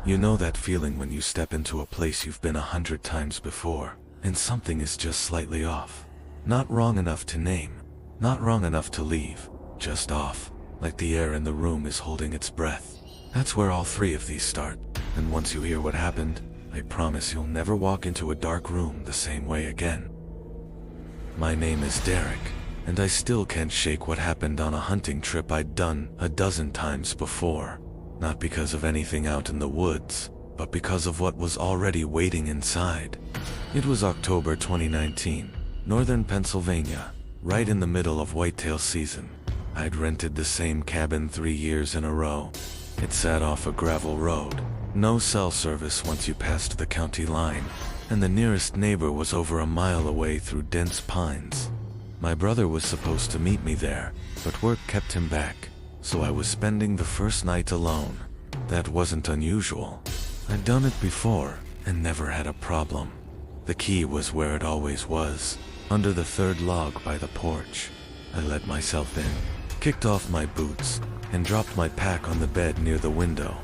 You know that feeling when you step into a place you've been 100 times before, and something is just slightly off. Not wrong enough to name, not wrong enough to leave, just off, like the air in the room is holding its breath. That's where all three of these start, and once you hear what happened, I promise you'll never walk into a dark room the same way again. My name is Derrick, and I still can't shake what happened on a hunting trip I'd done a dozen times before. Not because of anything out in the woods, but because of what was already waiting inside. It was October 2019, northern Pennsylvania, right in the middle of whitetail season. I'd rented the same cabin 3 years in a row. It sat off a gravel road, no cell service once you passed the county line, and the nearest neighbor was over a mile away through dense pines. My brother was supposed to meet me there, but work kept him back, so I was spending the first night alone. That wasn't unusual. I'd done it before, and never had a problem. The key was where it always was, under the third log by the porch. I let myself in, kicked off my boots, and dropped my pack on the bed near the window.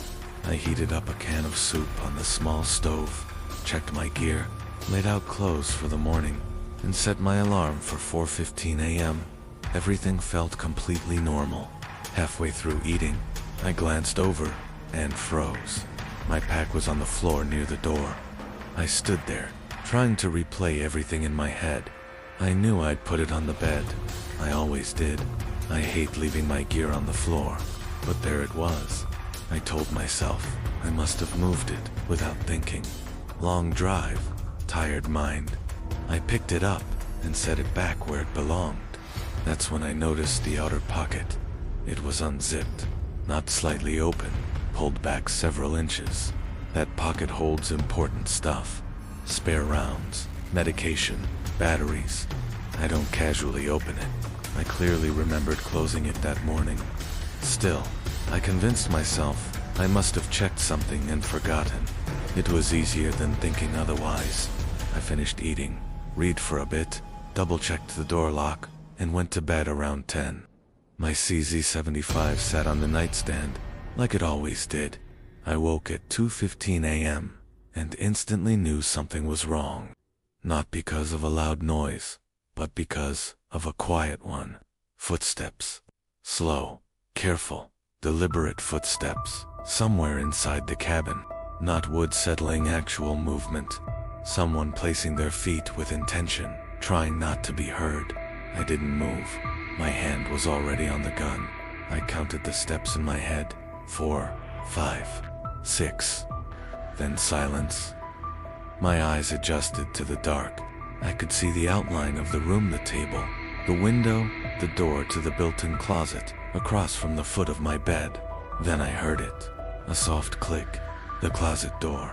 I heated up a can of soup on the small stove, checked my gear, laid out clothes for the morning, and set my alarm for 4:15 a.m. Everything felt completely normal. Halfway through eating, I glanced over and froze. My pack was on the floor near the door. I stood there, trying to replay everything in my head. I knew I'd put it on the bed. I always did. I hate leaving my gear on the floor, but there it was. I told myself I must have moved it without thinking. Long drive, tired mind. I picked it up and set it back where it belonged. That's when I noticed the outer pocket. It was unzipped, not slightly open, pulled back several inches. That pocket holds important stuff. Spare rounds, medication, batteries. I don't casually open it. I clearly remembered closing it that morning. Still, I convinced myself I must have checked something and forgotten. It was easier than thinking otherwise. I finished eating, read for a bit, double-checked the door lock, and went to bed around 10. My CZ75 sat on the nightstand, like it always did. I woke at 2:15 a.m. and instantly knew something was wrong. Not because of a loud noise, but because of a quiet one. Footsteps. Slow, careful, deliberate footsteps. Somewhere inside the cabin. Not wood settling, actual movement. Someone placing their feet with intention, trying not to be heard. I didn't move. My hand was already on the gun. I counted the steps in my head. 4, 5, 6. Then silence. My eyes adjusted to the dark. I could see the outline of the room, the table, the window, the door to the built-in closet, across from the foot of my bed. Then I heard it. A soft click. The closet door.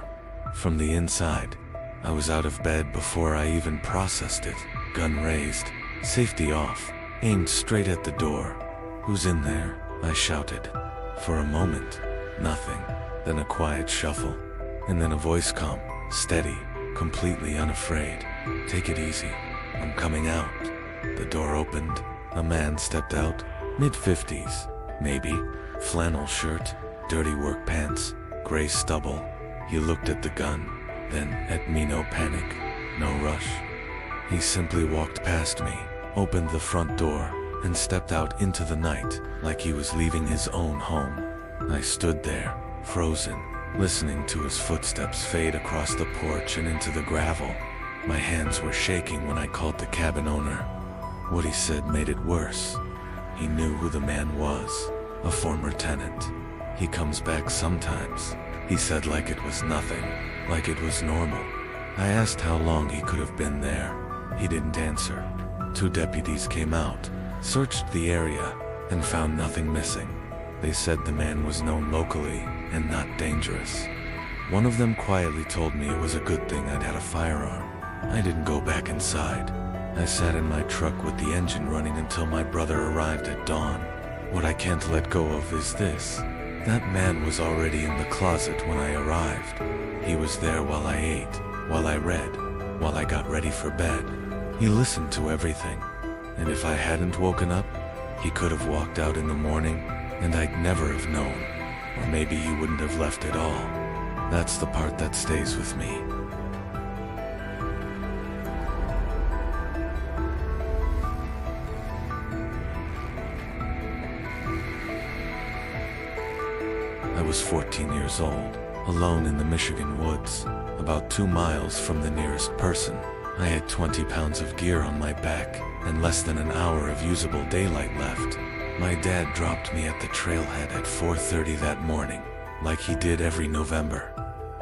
From the inside. I was out of bed before I even processed it. Gun raised. Safety off. Aimed straight at the door. "Who's in there?" I shouted. For a moment, nothing. Then a quiet shuffle. And then a voice calm, steady, completely unafraid. "Take it easy. I'm coming out." The door opened. A man stepped out. Mid-50s, maybe. Flannel shirt, dirty work pants, gray stubble. He looked at the gun, then at me. No panic, no rush. He simply walked past me, opened the front door, and stepped out into the night like he was leaving his own home. I stood there, frozen, listening to his footsteps fade across the porch and into the gravel. My hands were shaking when I called the cabin owner. What he said made it worse. He knew who the man was, a former tenant. "He comes back sometimes," he said, like it was nothing, like it was normal. I asked how long he could have been there. He didn't answer. 2 deputies came out, searched the area, and found nothing missing. They said the man was known locally and not dangerous. One of them quietly told me it was a good thing I'd had a firearm. I didn't go back inside. I sat in my truck with the engine running until my brother arrived at dawn. What I can't let go of is this. That man was already in the closet when I arrived. He was there while I ate, while I read, while I got ready for bed. He listened to everything. And if I hadn't woken up, he could have walked out in the morning, and I'd never have known. Or maybe he wouldn't have left at all. That's the part that stays with me. I was 14 years old, alone in the Michigan woods, about 2 miles from the nearest person. I had 20 pounds of gear on my back and less than an hour of usable daylight left. My dad dropped me at the trailhead at 4:30 that morning, like he did every November.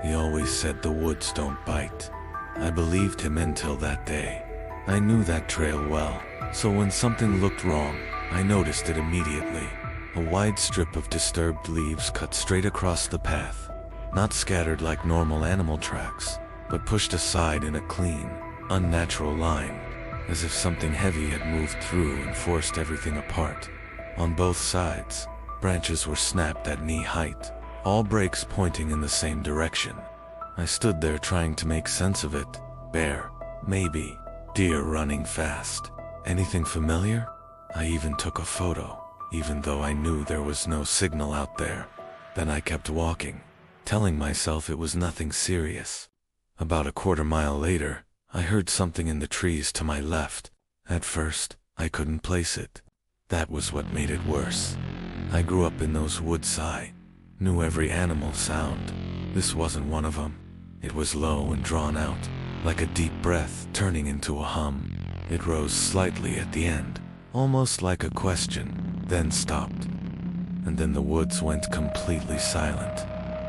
He always said the woods don't bite. I believed him until that day. I knew that trail well, so when something looked wrong, I noticed it immediately. A wide strip of disturbed leaves cut straight across the path, not scattered like normal animal tracks, but pushed aside in a clean, unnatural line, as if something heavy had moved through and forced everything apart. On both sides, branches were snapped at knee height, all breaks pointing in the same direction. I stood there trying to make sense of it. Bear, maybe. Deer running fast. Anything familiar? I even took a photo, even though I knew there was no signal out there. Then I kept walking, telling myself it was nothing serious. About a quarter mile later, I heard something in the trees to my left. At first, I couldn't place it. That was what made it worse. I grew up in those woods, knew every animal sound. This wasn't one of them. It was low and drawn out, like a deep breath turning into a hum. It rose slightly at the end, almost like a question, then stopped. And then the woods went completely silent.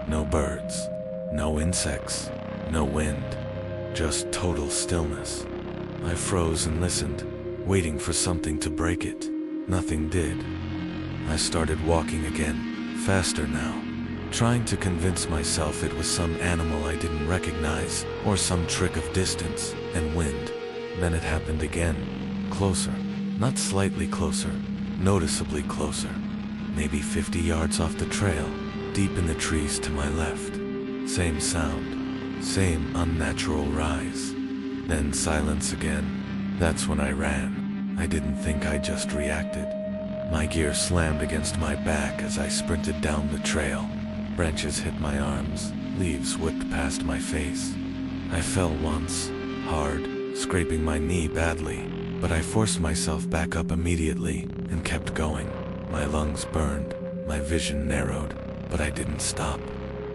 No birds, no insects, no wind, just total stillness. I froze and listened, waiting for something to break it. Nothing did. I started walking again, faster now, trying to convince myself it was some animal I didn't recognize, or some trick of distance and wind. Then it happened again, closer, not slightly closer, noticeably closer. Maybe 50 yards off the trail, deep in the trees to my left. Same sound, same unnatural rise. Then silence again. That's when I ran. I didn't think, I just reacted. My gear slammed against my back as I sprinted down the trail. Branches hit my arms, leaves whipped past my face. I fell once, hard, scraping my knee badly, but I forced myself back up immediately and kept going. My lungs burned, my vision narrowed, but I didn't stop.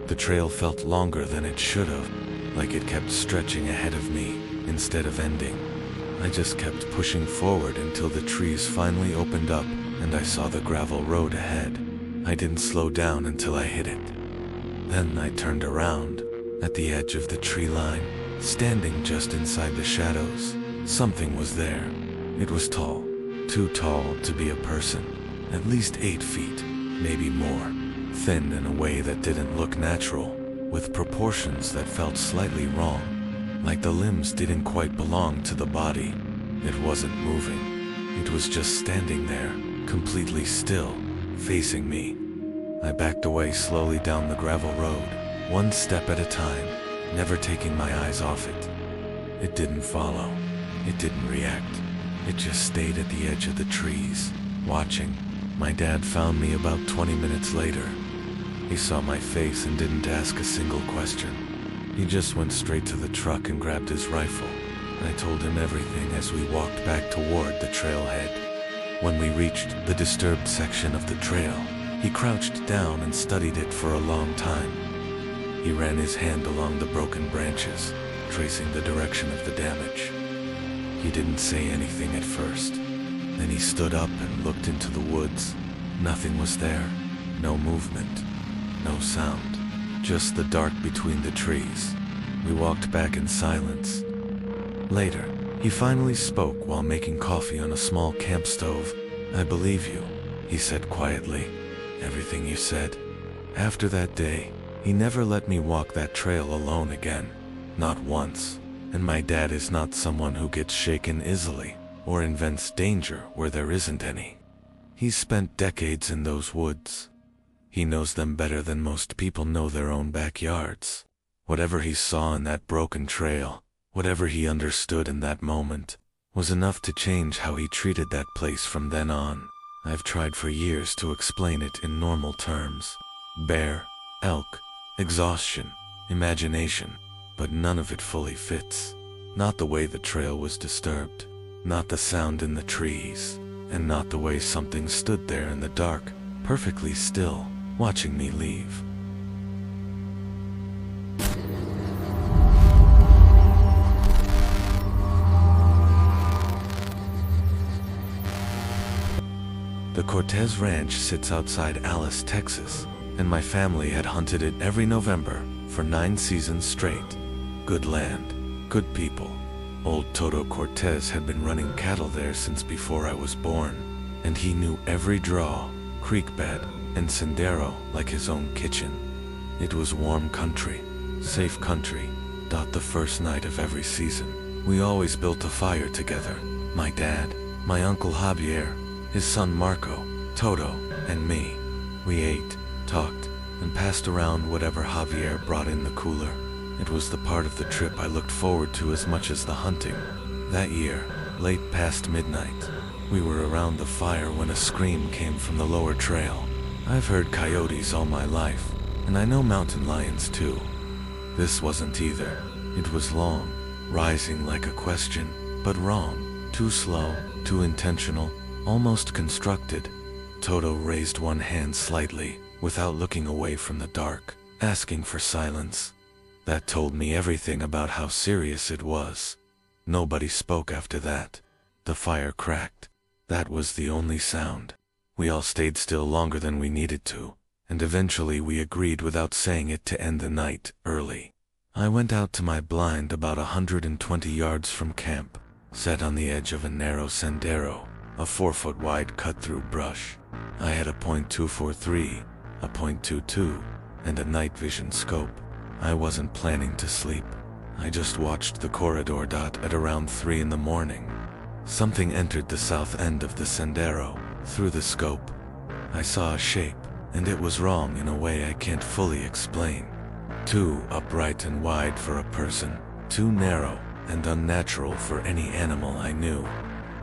The trail felt longer than it should have, like it kept stretching ahead of me instead of ending. I just kept pushing forward until the trees finally opened up and I saw the gravel road ahead. I didn't slow down until I hit it. Then I turned around, at the edge of the tree line, standing just inside the shadows. Something was there. It was tall, too tall to be a person, at least 8 feet, maybe more. Thin in a way that didn't look natural, with proportions that felt slightly wrong, like the limbs didn't quite belong to the body. It wasn't moving. It was just standing there, completely still, facing me. I backed away slowly down the gravel road, one step at a time, never taking my eyes off it. It didn't follow. It didn't react. It just stayed at the edge of the trees, watching. My dad found me about 20 minutes later. He saw my face and didn't ask a single question. He just went straight to the truck and grabbed his rifle. I told him everything as we walked back toward the trailhead. When we reached the disturbed section of the trail, he crouched down and studied it for a long time. He ran his hand along the broken branches, tracing the direction of the damage. He didn't say anything at first. Then he stood up and looked into the woods. Nothing was there. No movement. No sound. Just the dark between the trees. We walked back in silence. Later, he finally spoke while making coffee on a small camp stove. "I believe you," he said quietly. "Everything you said." After that day, he never let me walk that trail alone again. Not once. And my dad is not someone who gets shaken easily, or invents danger where there isn't any. He's spent decades in those woods. He knows them better than most people know their own backyards. Whatever he saw in that broken trail, whatever he understood in that moment, was enough to change how he treated that place from then on. I've tried for years to explain it in normal terms. Bear, elk, exhaustion, imagination, but none of it fully fits. Not the way the trail was disturbed, not the sound in the trees, and not the way something stood there in the dark, perfectly still, watching me leave. The Cortez Ranch sits outside Alice, Texas, and my family had hunted it every November for 9 seasons straight. Good land, good people. Old Toto Cortez had been running cattle there since before I was born, and he knew every draw, creek bed, and sendero like his own kitchen. It was warm country, safe country. The first night of every season, we always built a fire together. My dad, my uncle Javier, his son Marco, Toto, and me. We ate, talked, and passed around whatever Javier brought in the cooler. It was the part of the trip I looked forward to as much as the hunting. That year, late past midnight, we were around the fire when a scream came from the lower trail. I've heard coyotes all my life, and I know mountain lions too. This wasn't either. It was long, rising like a question, but wrong, too slow, too intentional, almost constructed. Toto raised one hand slightly, without looking away from the dark, asking for silence. That told me everything about how serious it was. Nobody spoke after that. The fire cracked. That was the only sound. We all stayed still longer than we needed to, and eventually we agreed without saying it to end the night early. I went out to my blind about 120 yards from camp, sat on the edge of a narrow sendero, a 4-foot wide cut-through brush. I had a .243, a .22, and a night vision scope. I wasn't planning to sleep. I just watched the corridor at around 3 in the morning. Something entered the south end of the sendero, through the scope. I saw a shape, and it was wrong in a way I can't fully explain. Too upright and wide for a person, too narrow and unnatural for any animal I knew.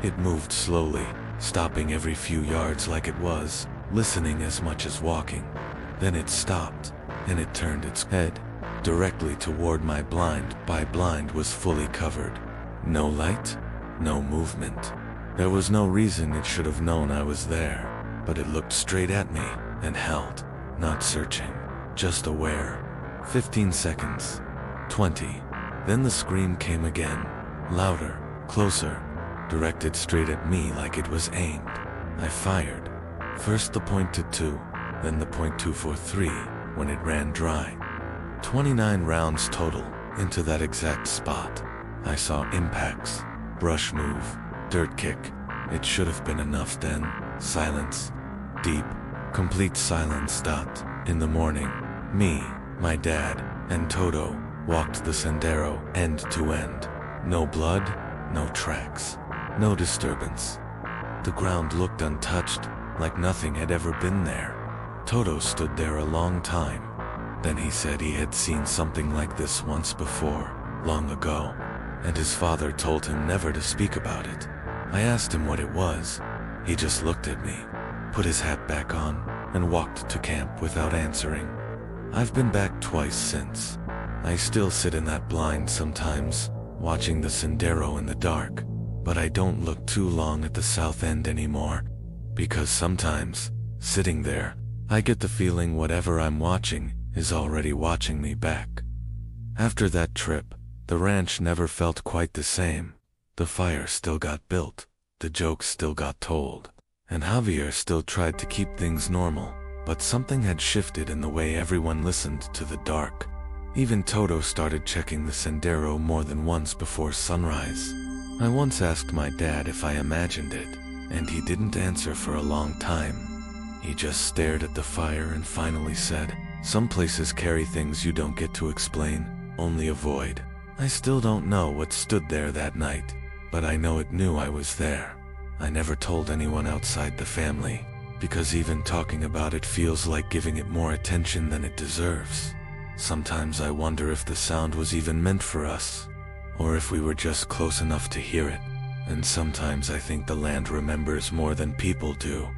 It moved slowly, stopping every few yards like it was, listening as much as walking. Then it stopped, and it turned its head, directly toward my blind. My blind was fully covered. No light, no movement. There was no reason it should have known I was there, but it looked straight at me, and held, not searching, just aware. 15 seconds. 20. Then the scream came again, louder, closer, directed straight at me like it was aimed. I fired. First the .22, then the .243, when it ran dry. 29 rounds total, into that exact spot. I saw impacts, brush move, dirt kick. It should have been enough then. Silence. Deep, complete silence. In the morning, me, my dad, and Toto walked the sendero end to end. No blood, no tracks, no disturbance. The ground looked untouched, like nothing had ever been there. Toto stood there a long time. Then he said he had seen something like this once before, long ago, and his father told him never to speak about it. I asked him what it was. He just looked at me, put his hat back on, and walked to camp without answering. I've been back twice since. I still sit in that blind sometimes, watching the sendero in the dark, but I don't look too long at the south end anymore, because sometimes, sitting there, I get the feeling whatever I'm watching is already watching me back. After that trip, the ranch never felt quite the same. The fire still got built, the jokes still got told, and Javier still tried to keep things normal, but something had shifted in the way everyone listened to the dark. Even Toto started checking the sendero more than once before sunrise. I once asked my dad if I imagined it, and he didn't answer for a long time. He just stared at the fire and finally said, "Some places carry things you don't get to explain, only avoid." I still don't know what stood there that night, but I know it knew I was there. I never told anyone outside the family, because even talking about it feels like giving it more attention than it deserves. Sometimes I wonder if the sound was even meant for us, or if we were just close enough to hear it, and sometimes I think the land remembers more than people do.